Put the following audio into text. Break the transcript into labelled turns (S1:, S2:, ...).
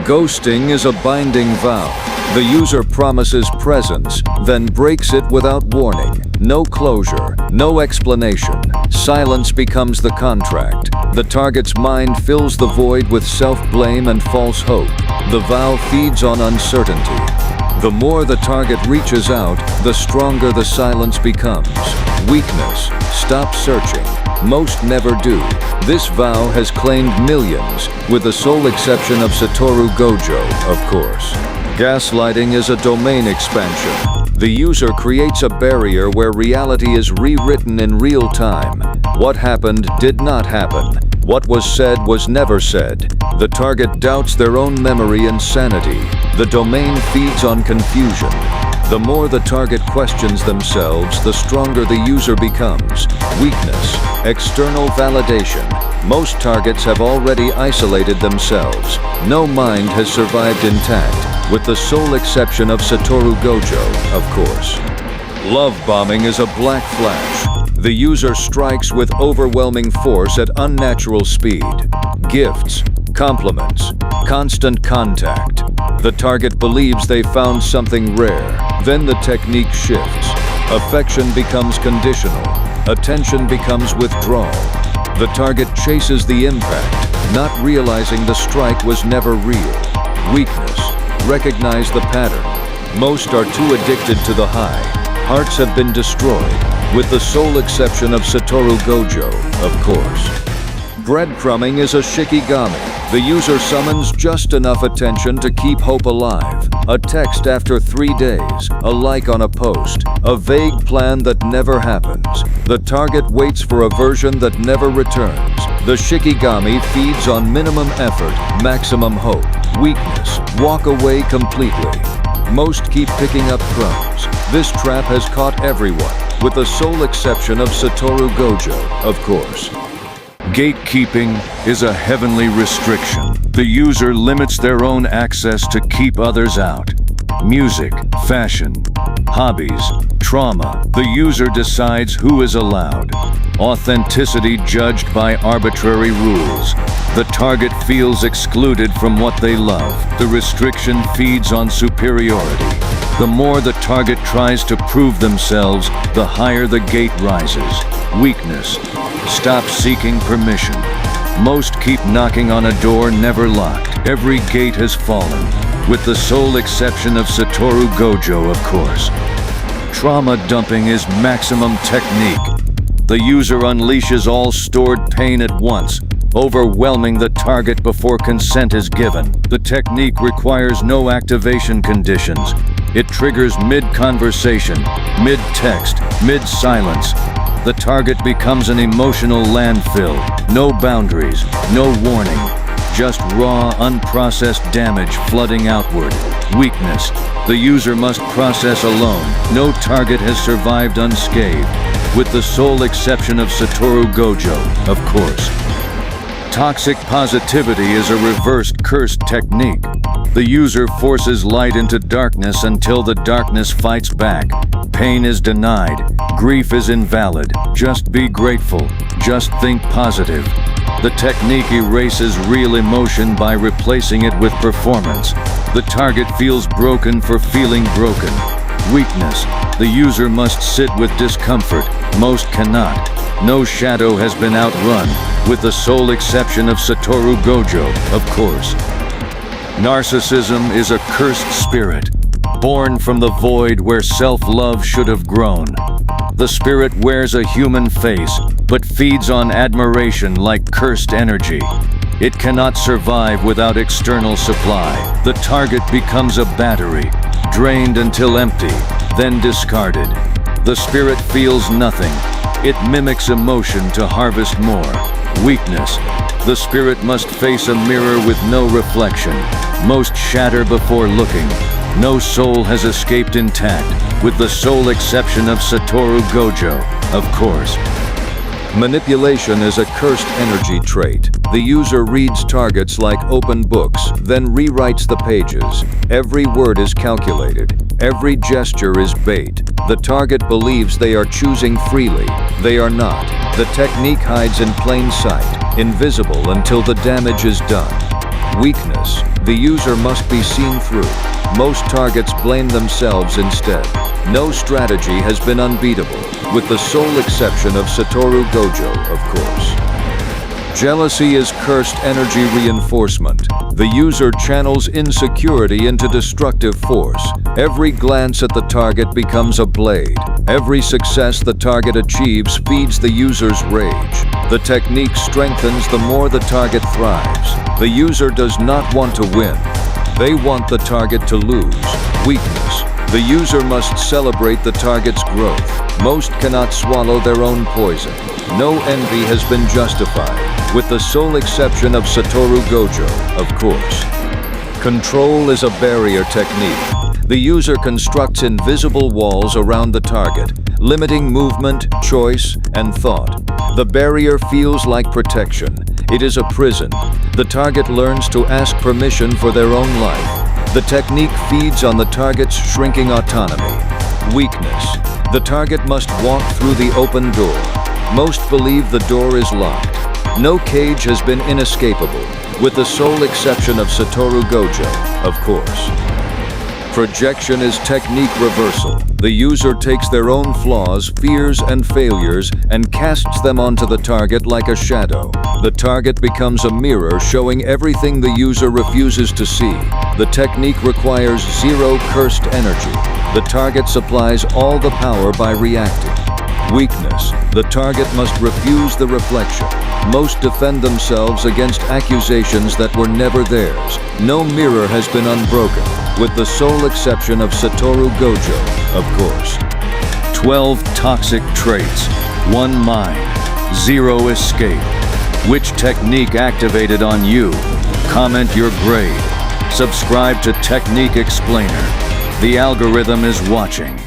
S1: Ghosting is a binding vow. The user promises presence, then breaks it without warning. No closure, no explanation. Silence becomes the contract. The target's mind fills the void with self-blame and false hope. The vow feeds on uncertainty. The more the target reaches out, the stronger the silence becomes. Weakness. Stop searching. Most never do. This vow has claimed millions, with the sole exception of Satoru Gojo, of course. Gaslighting is a domain expansion. The user creates a barrier where reality is rewritten in real time. What happened did not happen. What was said was never said. The target doubts their own memory and sanity. The domain feeds on confusion. The more the target questions themselves, the stronger the user becomes. Weakness. External validation. Most targets have already isolated themselves. No mind has survived intact, with the sole exception of Satoru Gojo, of course. Love bombing is a black flash. The user strikes with overwhelming force at unnatural speed. Gifts, compliments, constant contact. The target believes they found something rare. Then the technique shifts. Affection becomes conditional. Attention becomes withdrawal. The target chases the impact, not realizing the strike was never real. Weakness. Recognize the pattern. Most are too addicted to the high. Hearts have been destroyed, with the sole exception of Satoru Gojo, of course. Breadcrumbing is a shikigami. The user summons just enough attention to keep hope alive. A text after 3 days, a like on a post, a vague plan that never happens. The target waits for a version that never returns. The shikigami feeds on minimum effort, maximum hope. Weakness. Walk away completely. Most keep picking up crumbs. This trap has caught everyone, with the sole exception of Satoru Gojo, of course. Gatekeeping is a heavenly restriction. The user limits their own access to keep others out. Music, fashion, hobbies, trauma. The user decides who is allowed. Authenticity judged by arbitrary rules. The target feels excluded from what they love. The restriction feeds on superiority. The more the target tries to prove themselves, the higher the gate rises. Weakness. Stop seeking permission. Most keep knocking on a door never locked. Every gate has fallen, with the sole exception of Satoru Gojo, of course. Trauma dumping is maximum technique. The user unleashes all stored pain at once, overwhelming the target before consent is given. The technique requires no activation conditions. It triggers mid-conversation, mid-text, mid-silence. The target becomes an emotional landfill. No boundaries, no warning. Just raw, unprocessed damage flooding outward. Weakness. The user must process alone. No target has survived unscathed, with the sole exception of Satoru Gojo, of course. Toxic positivity is a reversed cursed technique. The user forces light into darkness until the darkness fights back. Pain is denied. Grief is invalid. Just be grateful. Just think positive. The technique erases real emotion by replacing it with performance. The target feels broken for feeling broken. Weakness. The user must sit with discomfort. Most cannot. No shadow has been outrun, with the sole exception of Satoru Gojo, of course. Narcissism is a cursed spirit, born from the void where self-love should have grown. The spirit wears a human face, but feeds on admiration like cursed energy. It cannot survive without external supply. The target becomes a battery, drained until empty, then discarded. The spirit feels nothing. It mimics emotion to harvest more. Weakness. The spirit must face a mirror with no reflection. Most shatter before looking. No soul has escaped intact, with the sole exception of Satoru Gojo, of course. Manipulation is a cursed energy trait. The user reads targets like open books, then rewrites the pages. Every word is calculated. Every gesture is bait. The target believes they are choosing freely. They are not. The technique hides in plain sight, invisible until the damage is done. Weakness. The user must be seen through. Most targets blame themselves instead. No strategy has been unbeatable, with the sole exception of Satoru Gojo, of course. Jealousy is cursed energy reinforcement. The user channels insecurity into destructive force. Every glance at the target becomes a blade. Every success the target achieves feeds the user's rage. The technique strengthens the more the target thrives. The user does not want to win. They want the target to lose. Weakness. The user must celebrate the target's growth. Most cannot swallow their own poison. No envy has been justified, with the sole exception of Satoru Gojo, of course. Control is a barrier technique. The user constructs invisible walls around the target, limiting movement, choice, and thought. The barrier feels like protection. It is a prison. The target learns to ask permission for their own life. The technique feeds on the target's shrinking autonomy. Weakness. The target must walk through the open door. Most believe the door is locked. No cage has been inescapable, with the sole exception of Satoru Gojo, of course. Projection is technique reversal. The user takes their own flaws, fears, and failures and casts them onto the target like a shadow. The target becomes a mirror showing everything the user refuses to see. The technique requires zero cursed energy. The target supplies all the power by reacting. Weakness. The target must refuse the reflection. Most defend themselves against accusations that were never theirs. No mirror has been unbroken, with the sole exception of Satoru Gojo, of course. 12 toxic traits, 1 mind, 0 escape. Which technique activated on you? Comment your grade. Subscribe to Technique Explainer. The algorithm is watching.